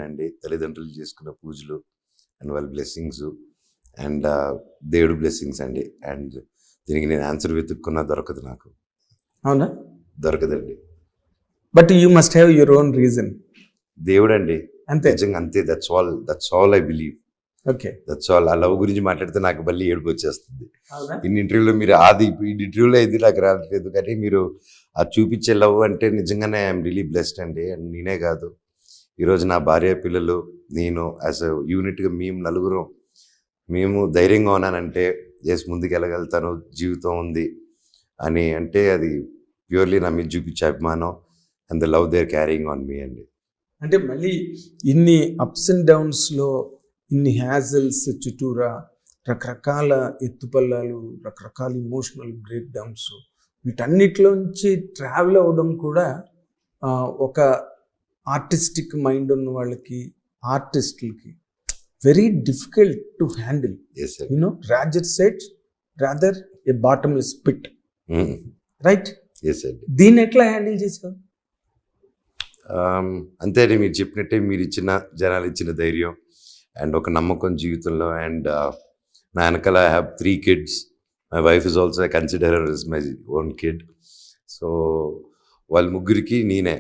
అండి తల్లిదండ్రులు చేసుకున్న పూజలు అండ్ వాళ్ళ బ్లెస్సింగ్స్ అండ్ దేవుడు బ్లెస్సింగ్స్ అండి. అండ్ దీనికి నేను ఆన్సర్ వెతుక్కున్నా దొరకదు, నాకు అవునా? దొరకదండి. But you must have your own reason. దేవుడు అండి, అంతే నిజంగా అంతే. That's all I believe. Okay, that's all. ఆ లవ్ గురించి మాట్లాడితే నాకు మళ్ళీ ఏడుపు వచ్చేస్తుంది. ఇన్ని ఇంటర్వ్యూలో మీరు ఈ ఇంటర్వ్యూలో ఇది నాకు రావట్లేదు, కానీ మీరు అది చూపించే లవ్ అంటే నిజంగానే ఐఎమ్ రియలీ బ్లెస్డ్ అండి. అండ్ నేనే కాదు, ఈరోజు నా భార్య పిల్లలు నేను యాజ్ అ యూనిట్గా మేము ధైర్యంగా ఉన్నానంటే ముందుకు వెళ్ళగలుగుతాను, జీవితం ఉంది అని అంటే అది ప్యూర్లీ నా మీద చూపించే అభిమానం and the love they are caring on me అండి. అంటే మళ్ళీ ఇన్ని అప్స్ అండ్ డౌన్స్లో ఇన్ని హ్యాజల్స్ చుట్టూరా రకరకాల ఎత్తుపల్లాలు, రకరకాల ఇమోషనల్ బ్రేక్ డౌన్స్, వీటన్నిటిలోంచి ట్రావెల్ అవ్వడం కూడా ఒక ఆర్టిస్టిక్ మైండ్ ఉన్న వాళ్ళకి, ఆర్టిస్టులకి very difficult to handle. You know Roger said rather a bottomless pit, right? దీన్ని ఎట్లా హ్యాండిల్ చేసావు? అంతే అండి, మీరు చెప్పినట్టే మీరు ఇచ్చిన జనాలు ఇచ్చిన ధైర్యం అండ్ ఒక నమ్మకం జీవితంలో. అండ్ నా వెనకాల I have 3 kids. My wife is also I consider her is my own kid. So వాళ్ళ ముగ్గురికి నేనే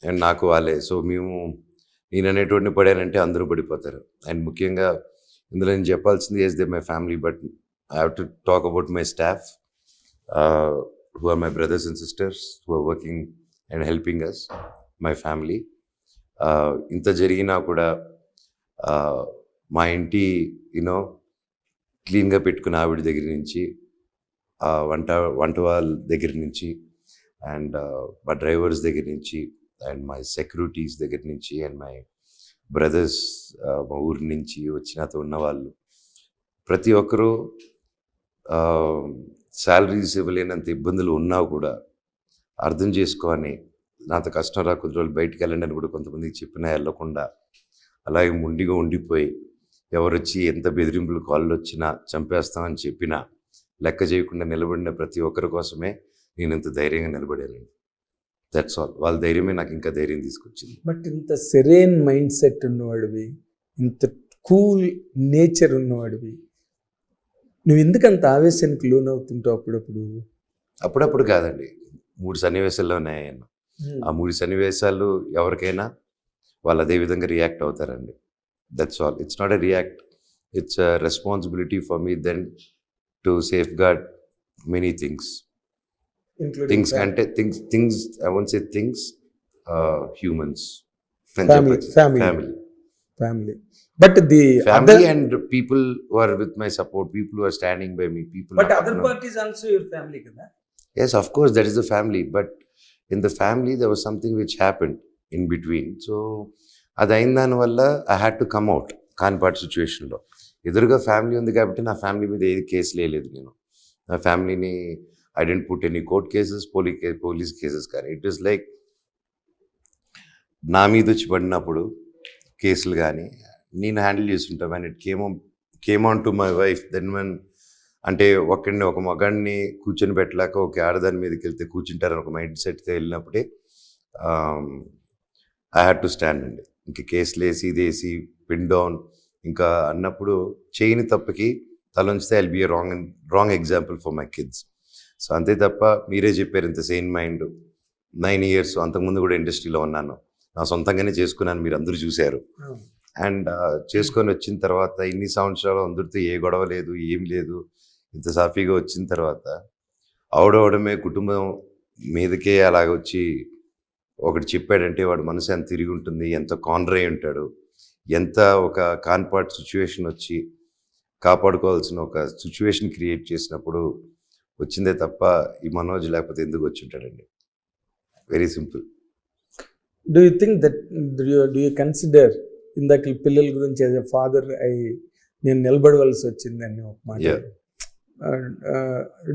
అండ్ నాకు వాళ్ళే. సో నేను అనేటువంటి పడానంటే అందరూ పడిపోతారు. అండ్ ముఖ్యంగా ఇందులో నేను చెప్పాల్సింది they my family, but I have to talk about my staff who are my brothers and sisters who are working and helping us, my family. ఇంత జరిగినా కూడా మా ఇంటి క్లీన్గా పెట్టుకున్న ఆవిడ దగ్గర నుంచి, వంట వాళ్ళ దగ్గర నుంచి, అండ్ మా డ్రైవర్స్ దగ్గర నుంచి, అండ్ మై సెక్యూరిటీస్ దగ్గర నుంచి, అండ్ మై బ్రదర్స్ మా ఊరి నుంచి వచ్చినతో ఉన్న వాళ్ళు ప్రతి ఒక్కరూ శాలరీస్ ఇవ్వలేనంత ఇబ్బందులు ఉన్నా కూడా అర్థం చేసుకొని నాతో కష్టం రా కొద్ది రోజులు బయటికి వెళ్ళండి అని కూడా కొంతమందికి చెప్పినా వెళ్ళకుండా అలాగే ముండిగా ఉండిపోయి ఎవరొచ్చి ఎంత బెదిరింపులు కాళ్ళు వచ్చినా చంపేస్తామని చెప్పినా లెక్క చేయకుండా నిలబడిన ప్రతి ఒక్కరి కోసమే నేను ఇంత ధైర్యంగా నిలబడానండి. That's all. వాళ్ళ ధైర్యమే నాకు ఇంకా ధైర్యం తీసుకొచ్చింది. బట్ ఇంత సెరేన్ మైండ్ సెట్ ఉన్నవాడివి, ఇంత కూల్ నేచర్ ఉన్నవాడివి, నువ్వు ఎందుకంత ఆవేశానికి లోనవుతుంటావు అప్పుడప్పుడు? కాదండి, 3 సన్నివేశాల్లో ఉన్నాయన్న. ఆ 3 సన్నివేశాలు ఎవరికైనా వాళ్ళు అదే విధంగా రియాక్ట్ అవుతారండి. That's all. It's not a react, it's a responsibility for me then to safeguard many things. Things I won't say things, humans, family. But the family other, and people who are with my support, people who are standing by me, people. But other parties also your family, kada? Yes, of course, that is the family. But in the family, there was something which happened in between. So, adayindani valla I had to come out. Kanpat situation lo. Eduruga family undi kabatti na family మీద ఏది case లేదు నేను. నా ఫ్యామిలీని I didn't put any court cases, police cases కానీ. It was like నా మీద వచ్చి పడినప్పుడు కేసులు కానీ నేను హ్యాండిల్ చేస్తుంటాను. And it came on to my wife then one, అంటే ఒక మగాడిని కూర్చొని పెట్టలేక ఒక ఆడదాని మీదకి వెళ్తే కూర్చుంటారని ఒక మైండ్ సెట్తో వెళ్ళినప్పుడే ఐ హ్యాడ్ టు స్టాండ్ అండి. ఇంకా కేసులు వేసి ఇదేసి పిన్ డౌన్ ఇంకా అన్నప్పుడు చేయని తప్పకి తలంచితే I'll be a wrong example for my kids. So అంతే తప్ప మీరే చెప్పారు ఇంత సేమ్ మైండ్. 9 years అంతకుముందు కూడా ఇండస్ట్రీలో ఉన్నాను, నా సొంతంగానే చేసుకున్నాను, మీరు అందరూ చూశారు. అండ్ చేసుకొని వచ్చిన తర్వాత ఇన్ని సంవత్సరాలు అందరితో ఏ గొడవ లేదు, ఏం లేదు, ఇంత సాఫీగా వచ్చిన తర్వాత అవడమే కుటుంబం మీదకే అలాగ వచ్చి ఒకటి చెప్పాడంటే వాడు మనసు ఎంత తిరిగి ఉంటుంది, ఎంత కాన్రై ఉంటాడు, ఎంత ఒక కాన్పార్ట్ సిచ్యువేషన్ వచ్చి కాపాడుకోవాల్సిన ఒక సిచ్యువేషన్ క్రియేట్ చేసినప్పుడు వచ్చిందే తప్ప ఈ మనోజ్ లేకపోతే ఎందుకు వచ్చి ఉంటాడండి. Very simple. Do you think that do you consider ఇందాక పిల్లల గురించి యాజ్ ఎ ఫాదర్ నేను నిలబడవలసి వచ్చిందని ఒక మాట.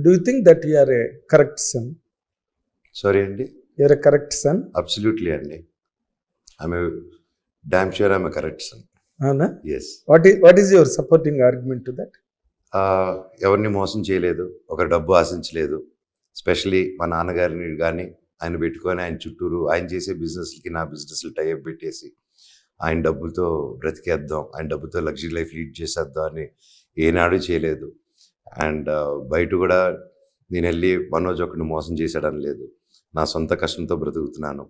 Do you think that you are a correct son? Sorry అండి, you are a correct son? Absolutely అండి, I'm damn sure I'm a correct son. అవునా? yes. What is your supporting argument to that? ఎవరిని మోసం చేయలేదు, ఒక డబ్బు ఆశించలేదు. Especially మా నాన్నగారిని కానీ ఆయన పెట్టుకొని ఆయన చుట్టూరు ఆయన చేసే బిజినెస్లకి నా బిజినెస్లు టైఅప్ పెట్టేసి ఆయన డబ్బుతో బ్రతికేద్దాం, ఆయన డబ్బుతో లగ్జరీ లైఫ్ లీడ్ చేసేద్దాం అని ఏనాడు చేయలేదు. అండ్ బయట కూడా నేను వెళ్ళి మనోజ్ ఒకరిని మోసం చేశాడని లేదు. నా సొంత కష్టంతో బ్రతుకుతున్నాను.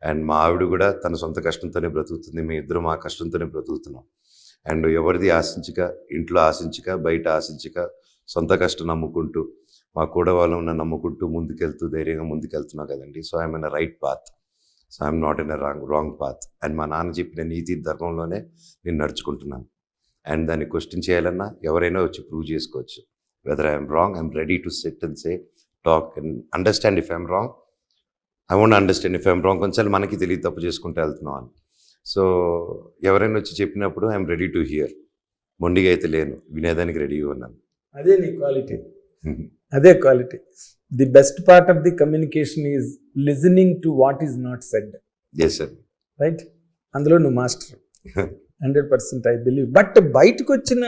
అండ్ మా ఆవిడ కూడా తన సొంత కష్టంతోనే బ్రతుకుతుంది. మీ ఇద్దరు మా కష్టంతోనే బ్రతుకుతున్నాం. అండ్ ఎవరిది ఆశించక, ఇంట్లో ఆశించక, బయట ఆశించక, సొంత కష్టం నమ్ముకుంటూ, మా కూడా వాళ్ళని నమ్ముకుంటూ ముందుకెళ్తూ ధైర్యంగా ముందుకెళ్తున్నాం కదండి. So I'm in a right path. So I'm not in a wrong path. And మా నాన్న చెప్పిన నీతి ధర్మంలోనే నేను నడుచుకుంటున్నాను. అండ్ దాన్ని క్వశ్చన్ చేయాలన్నా ఎవరైనా వచ్చి ప్రూవ్ చేసుకోవచ్చు. Whether I'm wrong, I'm ready to SIT and say, talk and understand. If I'm wrong, I want understand. If I'm wrong, కొంచెం మనకి తెలియదు తప్పు చేసుకుంటూ వెళ్తున్నాం అని. సో ఎవరైనా వచ్చి చెప్పినప్పుడు ఐఎమ్ రెడీ టు హియర్. మొండిగా అయితే లేను, వినేదానికి రెడీగా ఉన్నాను. అదే నీ క్వాలిటీ. అదే quality. The best part of the communication is listening to what is not said. Yes sir. Right. అందులో నువ్వు మాస్టర్ 100% ఐ బిలీవ్. బట్ బయటకు వచ్చిన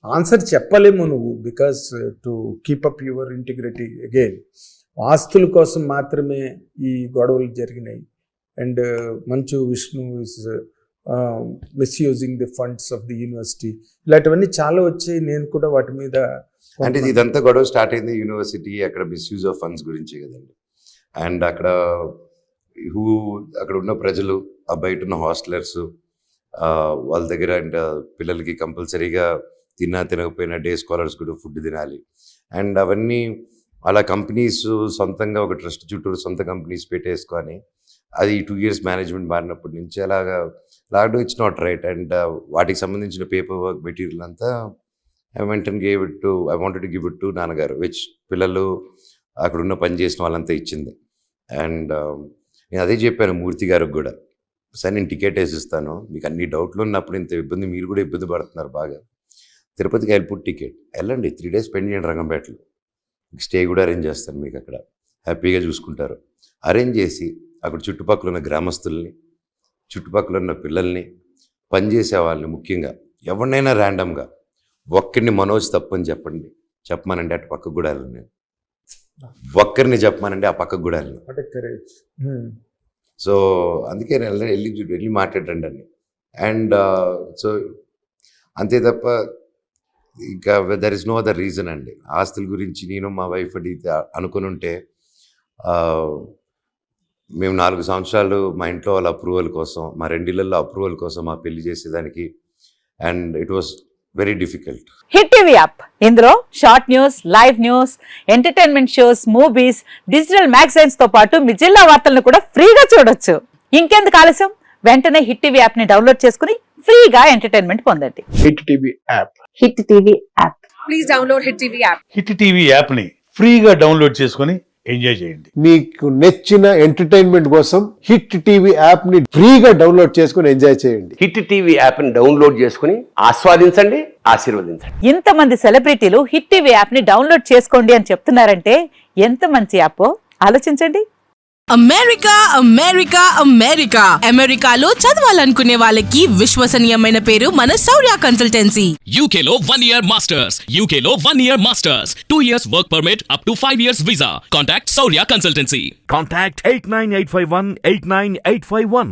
ఆన్సర్ చెప్పలేము నువ్వు, because to keep up your integrity. Again ఆస్తుల కోసం మాత్రమే ఈ గొడవలు జరిగినాయి. And Manchu Vishnu is misusing the funds of the university, ఇలాంటివన్నీ చాలా వచ్చాయి. నేను కూడా వాటి మీద అంటే ఇదంతా గొడవ స్టార్ట్ అయింది యూనివర్సిటీ అక్కడ మిస్యూజ్ ఆఫ్ ఫండ్స్ గురించి కదండి. అండ్ అక్కడ ఉన్న ప్రజలు, ఆ బయట ఉన్న హాస్టలర్స్, వాళ్ళ దగ్గర అండ్ పిల్లలకి కంపల్సరీగా తినకపోయినా డే స్కాలర్స్ కూడా ఫుడ్ తినాలి. అండ్ అవన్నీ అలా కంపెనీస్ సొంతంగా ఒక ట్రస్ట్ చుట్టూ సొంత కంపెనీస్ పెట్టేసుకొని అది 2 years మేనేజ్మెంట్ మారినప్పటి నుంచి అలాగా ఇట్స్ నాట్ రైట్. అండ్ వాటికి సంబంధించిన పేపర్ వర్క్ మెటీరియల్ అంతా I wanted to give it to నాన్నగారు, విచ్ పిల్లలు అక్కడున్న పని చేసిన వాళ్ళంతా ఇచ్చింది. అండ్ నేను అదే చెప్పాను మూర్తి గారికి కూడా, సార్ నేను టికెట్ వేసిస్తాను, మీకు అన్ని డౌట్లు ఉన్నప్పుడు ఇంత ఇబ్బంది, మీరు కూడా ఇబ్బంది పడుతున్నారు బాగా, తిరుపతికి వెళ్ళిపోయి టికెట్ వెళ్ళండి, 3 days స్పెండ్ చేయండి రంగంపేటలో, స్టే కూడా అరేంజ్ చేస్తాను, మీకు అక్కడ హ్యాపీగా చూసుకుంటారు. అరేంజ్ చేసి అక్కడ చుట్టుపక్కల ఉన్న గ్రామస్తుల్ని, చుట్టుపక్కల ఉన్న పిల్లల్ని, పనిచేసే వాళ్ళని, ముఖ్యంగా ఎవరినైనా ర్యాండమ్గా ఒక్కరిని మనోజ్ తప్పని చెప్పమనండి అటు పక్కకు కూడా వెళ్ళను, ఒక్కరిని చెప్పమనండి ఆ పక్కకు కూడా వెళ్ళను. సో అందుకే నేను వెళ్ళి మాట్లాడండి అని. అండ్ సో అంతే తప్ప ఇంకా there is no other reason అండి. ఆస్తుల గురించి నేను మా వైఫ్ అడిగితే అనుకుని ఉంటే మేము 4 సంవత్సరాలు మా ఇంట్లో వాళ్ళ అప్రూవల్ కోసం, మా 2 ఇళ్లలో అప్రూవల్ కోసం మా పెళ్లి చేసేదానికి, and it was very difficult. Hit TV app, ఇందులో short news, live news, entertainment shows, movies, digital magazines తో పాటు మీ జిల్లా వార్తలను కూడా ఫ్రీగా చూడొచ్చు. ఇంకెందుకు ఆలస్యం, వెంటనే హిట్ టీవీ యాప్ ని డౌన్లోడ్ చేసుకుని ఫ్రీగా ఎంటర్టైన్మెంట్ పొందండి. Hit TV app. Hit TV app. Please download hit TV app. Hit TV app ని ఫ్రీగా డౌన్లోడ్ చేసుకొని ఎంజాయ్ చేయండి. మీకు నచ్చిన ఎంటర్టైన్మెంట్ కోసం హిట్ టీవీ యాప్ ని ఫ్రీగా డౌన్లోడ్ చేసుకొని ఎంజాయ్ చేయండి. హిట్ టీవీ యాప్ ని డౌన్లోడ్ చేసుకుని ఆస్వాదించండి, ఆశీర్వదించండి. ఇంతమంది సెలబ్రిటీలు హిట్ టీవీ యాప్ ని డౌన్లోడ్ చేసుకోండి అని చెప్తున్నారంటే ఎంత మంచి యాప్ ఆలోచించండి. అమెరికా అమెరికా అమెరికా అమెరికాలో చదవాలనుకునే వాళ్ళకి విశ్వసనీయమైన పేరు మన శౌర్య కన్సల్టెన్సీ. UK లో 1 year masters, UK లో 1 year masters, 2 years work permit up to 5 years visa. Contact Saurya Consultancy. Contact 89851 89851.